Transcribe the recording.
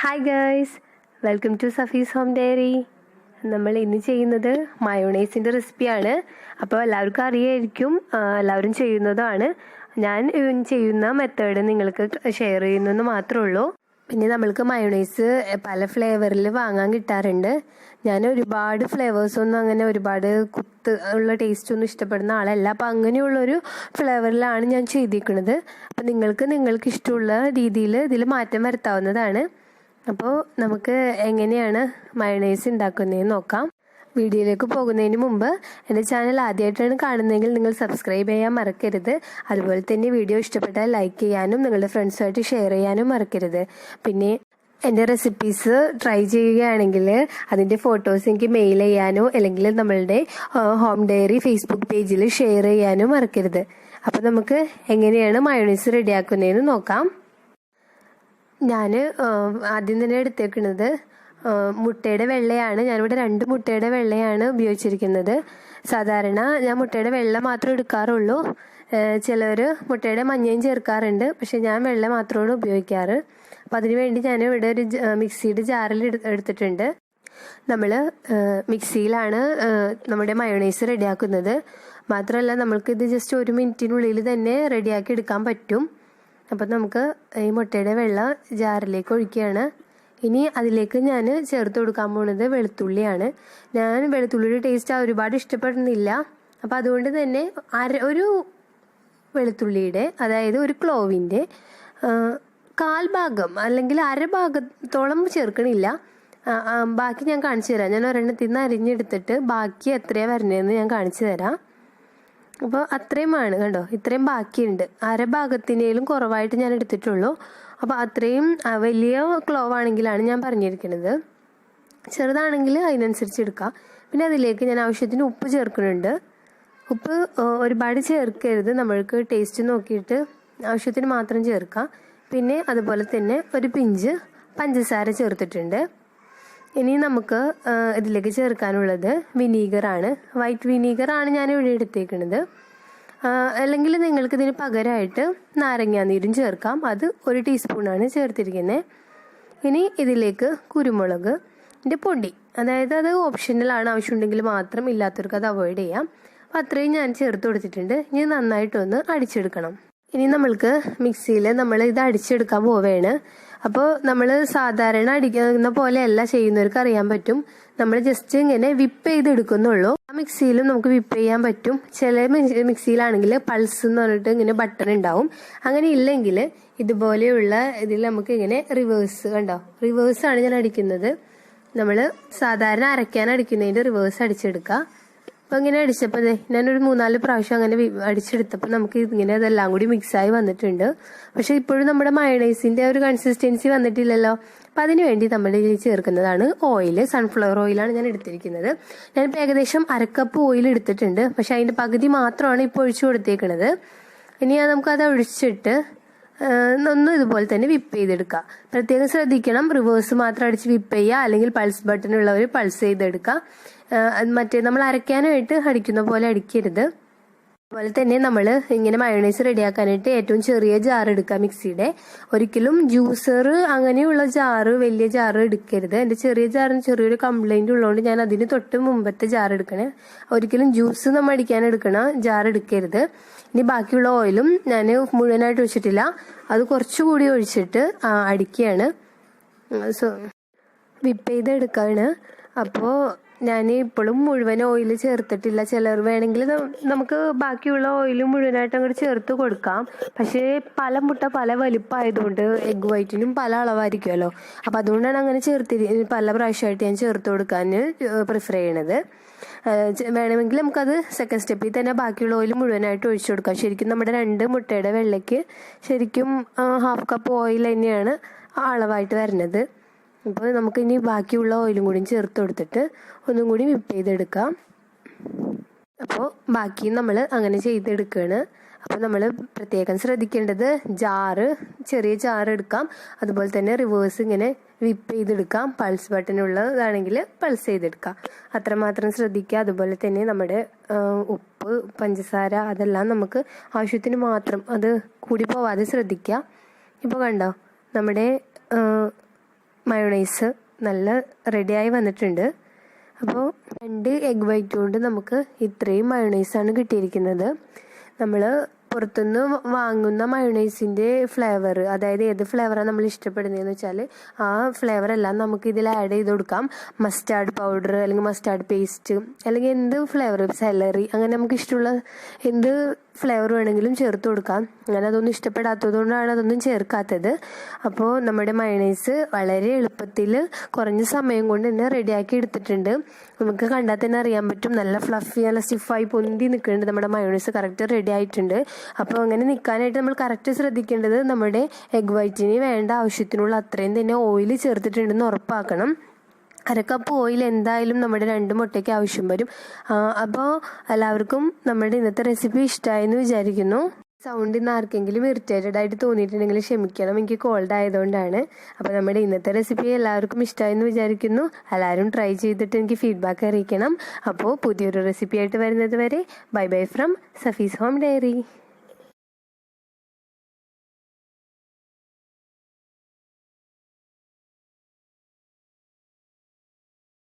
Hi guys, welcome to Safi's home diary. നമ്മൾ ഇന്ന് ചെയ്യുന്നത് മയോണൈസിൻ്റെ റെസിപ്പിയാണ്. അപ്പോൾ എല്ലാവർക്കും അറിയായിരിക്കും, എല്ലാവരും ചെയ്യുന്നതാണ്. ഞാൻ ചെയ്യുന്ന മെത്തേഡ് നിങ്ങൾക്ക് ഷെയർ ചെയ്യുന്നെന്ന് മാത്രമേ ഉള്ളൂ. പിന്നെ നമ്മൾക്ക് മയോണൈസ് പല ഫ്ലേവറിൽ വാങ്ങാൻ കിട്ടാറുണ്ട്. ഞാൻ ഒരുപാട് ഫ്ലേവേഴ്സൊന്നും അങ്ങനെ ഒരുപാട് കുത്ത് ഉള്ള ടേസ്റ്റ് ഒന്നും ഇഷ്ടപ്പെടുന്ന ആളല്ല. അപ്പോൾ അങ്ങനെയുള്ളൊരു ഫ്ലേവറിലാണ് ഞാൻ ചെയ്തിരിക്കുന്നത്. അപ്പോൾ നിങ്ങൾക്ക് ഇഷ്ടമുള്ള രീതിയിൽ ഇതിൽ മാറ്റം വരുത്താവുന്നതാണ്. അപ്പോൾ നമുക്ക് എങ്ങനെയാണ് മയോണൈസ് ഉണ്ടാക്കുന്നതെന്ന് നോക്കാം. വീഡിയോയിലേക്ക് പോകുന്നതിന് മുമ്പ് എൻ്റെ ചാനൽ ആദ്യമായിട്ടാണ് കാണുന്നതെങ്കിൽ നിങ്ങൾ സബ്സ്ക്രൈബ് ചെയ്യാൻ മറക്കരുത്. അതുപോലെ തന്നെ വീഡിയോ ഇഷ്ടപ്പെട്ടാൽ ലൈക്ക് ചെയ്യാനും നിങ്ങളുടെ ഫ്രണ്ട്സുമായിട്ട് ഷെയർ ചെയ്യാനും മറക്കരുത്. പിന്നെ എൻ്റെ റെസിപ്പീസ് ട്രൈ ചെയ്യുകയാണെങ്കിൽ അതിൻ്റെ ഫോട്ടോസ് എനിക്ക് മെയിൽ ചെയ്യാനോ അല്ലെങ്കിൽ നമ്മളുടെ ഹോം ഡയറി ഫേസ്ബുക്ക് പേജിൽ ഷെയർ ചെയ്യാനോ മറക്കരുത്. അപ്പോൾ നമുക്ക് എങ്ങനെയാണ് മയോണൈസ് റെഡിയാക്കുന്നതെന്ന് നോക്കാം. ഞാൻ ആദ്യം തന്നെ എടുത്തേക്കുന്നത് മുട്ടയുടെ വെള്ളയാണ്. ഞാനിവിടെ 2 മുട്ടയുടെ വെള്ളയാണ് ഉപയോഗിച്ചിരിക്കുന്നത്. സാധാരണ ഞാൻ മുട്ടയുടെ വെള്ള മാത്രമേ എടുക്കാറുള്ളൂ. ചിലർ മുട്ടയുടെ മഞ്ഞയും ചേർക്കാറുണ്ട്, പക്ഷെ ഞാൻ വെള്ള മാത്രമാണ് ഉപയോഗിക്കാറ്. അപ്പം അതിനുവേണ്ടി ഞാൻ ഇവിടെ ഒരു മിക്സിയുടെ ജാറിൽ എടുത്തിട്ടുണ്ട്. നമ്മൾ മിക്സിയിലാണ് നമ്മുടെ മയോണൈസ് റെഡിയാക്കുന്നത്. മാത്രമല്ല നമ്മൾക്കിത് ജസ്റ്റ് 1 മിനിറ്റിനുള്ളിൽ തന്നെ റെഡിയാക്കി എടുക്കാൻ പറ്റും. അപ്പം നമുക്ക് ഈ മുട്ടയുടെ വെള്ള ജാറിലേക്ക് ഒഴിക്കുകയാണ്. ഇനി അതിലേക്ക് ഞാൻ ചേർത്ത് കൊടുക്കാൻ പോകുന്നത് വെളുത്തുള്ളിയാണ്. ഞാൻ വെളുത്തുള്ളിയുടെ ടേസ്റ്റ് ഒരുപാട് ഇഷ്ടപ്പെടുന്നില്ല. അപ്പം അതുകൊണ്ട് തന്നെ ഒരു വെളുത്തുള്ളിയുടെ, അതായത് ഒരു ക്ലോവിൻ്റെ 1/4 ഭാഗം അല്ലെങ്കിൽ അര ഭാഗത്തോളം ചേർക്കണില്ല. ബാക്കി ഞാൻ കാണിച്ചു തരാം. ഞാൻ ഒരെണ്ണത്തിൽ നിന്ന് അരിഞ്ഞെടുത്തിട്ട് ബാക്കി എത്രയാണ് വരുന്നതെന്ന് ഞാൻ കാണിച്ചു തരാം. അപ്പോൾ അത്രയുമാണ്, കണ്ടോ, ഇത്രയും ബാക്കിയുണ്ട്. അര ഭാഗത്തിനേലും കുറവായിട്ട് ഞാൻ എടുത്തിട്ടുള്ളൂ. അപ്പോൾ അത്രയും വലിയ ക്ലോവ് ആണെങ്കിലാണ് ഞാൻ പറഞ്ഞിരിക്കുന്നത്. ചെറുതാണെങ്കിൽ അതിനനുസരിച്ച് എടുക്കാം. പിന്നെ അതിലേക്ക് ഞാൻ ആവശ്യത്തിന് ഉപ്പ് ചേർക്കുന്നുണ്ട്. ഉപ്പ് ഒരുപാട് ചേർക്കരുത്, നമ്മൾക്ക് ടേസ്റ്റ് നോക്കിയിട്ട് ആവശ്യത്തിന് മാത്രം ചേർക്കാം. പിന്നെ അതുപോലെ തന്നെ ഒരു പിഞ്ച് പഞ്ചസാര ചേർത്തിട്ടുണ്ട്. ഇനി നമുക്ക് ഇതിലേക്ക് ചേർക്കാനുള്ളത് വിനീഗറാണ്. വൈറ്റ് വിനീഗറാണ് ഞാൻ ഇവിടെ എടുത്തേക്കുന്നത്. അല്ലെങ്കിൽ നിങ്ങൾക്ക് ഇതിന് പകരമായിട്ട് നാരങ്ങാനീരും ചേർക്കാം. അത് 1 ടീസ്പൂണാണ് ചേർത്തിരിക്കുന്നത്. ഇനി ഇതിലേക്ക് കുരുമുളകിൻ്റെ പൊടി, അതായത് അത് ഓപ്ഷണലാണ്, ആവശ്യമുണ്ടെങ്കിൽ മാത്രം, ഇല്ലാത്തവർക്ക് അത് അവോയ്ഡ് ചെയ്യാം. അപ്പോൾ അത്രയും ഞാൻ ചേർത്ത് കൊടുത്തിട്ടുണ്ട്. ഇനി നന്നായിട്ടൊന്ന് അടിച്ചെടുക്കണം. ഇനി നമ്മൾക്ക് മിക്സിയിൽ നമ്മൾ ഇത് അടിച്ചെടുക്കാൻ പോവുകയാണ്. അപ്പോൾ നമ്മൾ സാധാരണ അടിക്കുന്ന പോലെയല്ല ചെയ്യുന്നവർക്ക് അറിയാൻ പറ്റും. നമ്മൾ ജസ്റ്റ് ഇങ്ങനെ വിപ്പ് ചെയ്തെടുക്കുന്നുള്ളൂ. ആ മിക്സിയിലും നമുക്ക് വിപ്പ് ചെയ്യാൻ പറ്റും. ചില മിക്സിയിലാണെങ്കിൽ പൾസ് എന്ന് പറഞ്ഞിട്ട് ഇങ്ങനെ ബട്ടൺ ഉണ്ടാവും. അങ്ങനെ ഇല്ലെങ്കിൽ ഇതുപോലെയുള്ള ഇതിൽ നമുക്ക് ഇങ്ങനെ റിവേഴ്സ്, കണ്ടോ, റിവേഴ്സാണ് ഞാൻ അടിക്കുന്നത്. നമ്മൾ സാധാരണ അരയ്ക്കാൻ അടിക്കുന്നതിൻ്റെ റിവേഴ്സ് അടിച്ചെടുക്കുക. അപ്പോൾ ഇങ്ങനെ അടിച്ചപ്പോൾ ഞാനൊരു 3-4 പ്രാവശ്യം അങ്ങനെ അടിച്ചെടുത്തപ്പോൾ നമുക്ക് ഇങ്ങനെ അതെല്ലാം കൂടി മിക്സായി വന്നിട്ടുണ്ട്. പക്ഷെ ഇപ്പോഴും നമ്മുടെ മയോണൈസിൻ്റെ ഒരു കൺസിസ്റ്റൻസി വന്നിട്ടില്ലല്ലോ. അപ്പം അതിന് വേണ്ടി നമ്മൾ ചേർക്കുന്നതാണ് ഓയിൽ. സൺഫ്ലവർ ഓയിലാണ് ഞാൻ എടുത്തിരിക്കുന്നത്. ഞാനിപ്പോൾ ഏകദേശം 1/2 കപ്പ് ഓയിൽ എടുത്തിട്ടുണ്ട്. പക്ഷെ അതിൻ്റെ പകുതി മാത്രമാണ് ഇപ്പോൾ ഒഴിച്ചു കൊടുത്തേക്കുന്നത്. ഇനി നമുക്കത് ഒഴിച്ചിട്ട് ഒന്ന് ഇതുപോലെ തന്നെ വിപ്പ് ചെയ്തെടുക്കുക. പ്രത്യേകം ശ്രദ്ധിക്കണം, റിവേഴ്സ് മാത്രം അടിച്ച് വിപ്പ് ചെയ്യുക, അല്ലെങ്കിൽ പൾസ് ബട്ടൺ ഉള്ളവർ പൾസ് ചെയ്തെടുക്കുക. മറ്റേ നമ്മൾ അരയ്ക്കാനായിട്ട് അടിക്കുന്ന പോലെ അടിക്കരുത്. അതുപോലെ തന്നെ നമ്മൾ ഇങ്ങനെ മയോണൈസ് റെഡിയാക്കാനായിട്ട് ഏറ്റവും ചെറിയ ജാർ എടുക്കുക മിക്സിയുടെ. ഒരിക്കലും ജ്യൂസർ അങ്ങനെയുള്ള ജാറ്, വലിയ ജാറ് എടുക്കരുത്. എൻ്റെ ചെറിയ ജാറിന് ചെറിയൊരു കംപ്ലൈൻറ്റ് ഉള്ളതുകൊണ്ട് ഞാൻ അതിന് തൊട്ട് മുമ്പത്തെ ജാർ എടുക്കണേ. ഒരിക്കലും ജ്യൂസ് നമ്മൾ അടിക്കാൻ എടുക്കണ ജാർ എടുക്കരുത്. ഇനി ബാക്കിയുള്ള ഓയിലും ഞാൻ മുഴുവനായിട്ട് ഒഴിച്ചിട്ടില്ല, അത് കുറച്ചുകൂടി ഒഴിച്ചിട്ട് അടിക്കുകയാണ്. വിപ്പ് ചെയ്ത് എടുക്കുകയാണ്. അപ്പോൾ ഞാൻ ഇപ്പോഴും മുഴുവൻ ഓയിൽ ചേർത്തിട്ടില്ല. ചിലർ വേണമെങ്കിൽ നമുക്ക് ബാക്കിയുള്ള ഓയിൽ മുഴുവനായിട്ട് അങ്ങോട്ട് ചേർത്ത് കൊടുക്കാം. പക്ഷേ പല മുട്ട പല വലിപ്പമായതുകൊണ്ട് എഗ് വൈറ്റിനും പല അളവായിരിക്കുമല്ലോ. അപ്പോൾ അതുകൊണ്ടാണ് അങ്ങനെ പല പ്രാവശ്യമായിട്ട് ഞാൻ ചേർത്ത് കൊടുക്കാൻ പ്രിഫർ ചെയ്യണത്. വേണമെങ്കിൽ നമുക്കത് സെക്കൻഡ് സ്റ്റെപ്പിൽ തന്നെ ബാക്കിയുള്ള ഓയിൽ മുഴുവനായിട്ട് ഒഴിച്ചു കൊടുക്കാം. ശരിക്കും നമ്മുടെ 2 മുട്ടയുടെ വെള്ളയ്ക്ക് ശരിക്കും 1/2 കപ്പ് ഓയിൽ തന്നെയാണ് അളവായിട്ട് വരുന്നത്. അപ്പോൾ നമുക്കിനി ബാക്കിയുള്ള ഓയിലും കൂടി ചേർത്ത് കൊടുത്തിട്ട് ഒന്നും കൂടി വിപ്പ് ചെയ്തെടുക്കാം. അപ്പോൾ ബാക്കി നമ്മൾ അങ്ങനെ ചെയ്തെടുക്കുകയാണ്. അപ്പോൾ നമ്മൾ പ്രത്യേകം ശ്രദ്ധിക്കേണ്ടത് ചെറിയ ജാറ് എടുക്കാം. അതുപോലെ തന്നെ റിവേഴ്സ് ഇങ്ങനെ വിപ്പ് ചെയ്തെടുക്കാം. പൾസ് ബട്ടൺ ഉള്ളതാണെങ്കിൽ പൾസ് ചെയ്തെടുക്കാം. അത്രമാത്രം ശ്രദ്ധിക്കുക. അതുപോലെ തന്നെ നമ്മുടെ ഉപ്പ്, പഞ്ചസാര അതെല്ലാം നമുക്ക് ആവശ്യത്തിന് മാത്രം, അത് കൂടി പോവാതെ ശ്രദ്ധിക്കുക. ഇപ്പോൾ കണ്ടോ, നമ്മുടെ മയോണൈസ് നല്ല റെഡിയായി വന്നിട്ടുണ്ട്. അപ്പോൾ 2 എഗ് വൈറ്റ് കൊണ്ട് നമുക്ക് ഇത്രയും മയോണൈസാണ് കിട്ടിയിരിക്കുന്നത്. നമ്മൾ പുറത്തുനിന്ന് വാങ്ങുന്ന മയോണൈസിൻ്റെ ഫ്ലേവർ, അതായത് ഏത് ഫ്ലേവറാണ് നമ്മൾ ഇഷ്ടപ്പെടുന്നതെന്ന് വെച്ചാൽ ആ ഫ്ലേവർ എല്ലാം നമുക്ക് ഇതിൽ ആഡ് ചെയ്ത് കൊടുക്കാം. മസ്റ്റാർഡ് പൗഡർ അല്ലെങ്കിൽ മസ്റ്റാർഡ് പേസ്റ്റ് അല്ലെങ്കിൽ എന്ത് ഫ്ലേവർ, സെലറി, അങ്ങനെ നമുക്ക് ഇഷ്ടമുള്ള എന്ത് ഫ്ലേവർ വേണമെങ്കിലും ചേർത്ത് കൊടുക്കാം. അങ്ങനെ അതൊന്നും ഇഷ്ടപ്പെടാത്തതുകൊണ്ടാണ് അതൊന്നും ചേർക്കാത്തത്. അപ്പോൾ നമ്മുടെ മയോണൈസ് വളരെ എളുപ്പത്തിൽ കുറഞ്ഞ സമയം കൊണ്ട് തന്നെ റെഡിയാക്കി എടുത്തിട്ടുണ്ട്. നമുക്ക് കണ്ടാൽ തന്നെ അറിയാൻ പറ്റും, നല്ല ഫ്ലഫി, നല്ല സ്റ്റിഫായി പൊന്തി നിൽക്കുന്നുണ്ട്. നമ്മുടെ മയോണൈസ് കറക്റ്റ് റെഡി ആയിട്ടുണ്ട്. അപ്പോൾ അങ്ങനെ നിൽക്കാനായിട്ട് നമ്മൾ കറക്റ്റ് ശ്രദ്ധിക്കേണ്ടത് നമ്മുടെ എഗ് വൈറ്റിന് വേണ്ട ആവശ്യത്തിനുള്ള അത്രയും തന്നെ ഓയിൽ ചേർത്തിട്ടുണ്ടെന്ന് ഉറപ്പാക്കണം. 1 കപ്പ് ഓയിൽ എന്തായാലും നമ്മുടെ 2 മുട്ടയ്ക്ക് ആവശ്യം വരും. അപ്പോൾ എല്ലാവർക്കും നമ്മുടെ ഇന്നത്തെ റെസിപ്പി ഇഷ്ടമായെന്ന് വിചാരിക്കുന്നു. സൗണ്ട് ഇന്ന് ആർക്കെങ്കിലും ഇറിറ്റേറ്റഡ് ആയിട്ട് തോന്നിയിട്ടുണ്ടെങ്കിൽ ക്ഷമിക്കണം, എനിക്ക് കോൾഡ് ആയതുകൊണ്ടാണ്. അപ്പോൾ നമ്മുടെ ഇന്നത്തെ റെസിപ്പി എല്ലാവർക്കും ഇഷ്ടമായെന്ന് വിചാരിക്കുന്നു. എല്ലാവരും ട്രൈ ചെയ്തിട്ട് എനിക്ക് ഫീഡ്ബാക്ക് അറിയിക്കണം. അപ്പോൾ പുതിയൊരു റെസിപ്പി ആയിട്ട് വരുന്നത് വരെ bye bye from Safi's home diary.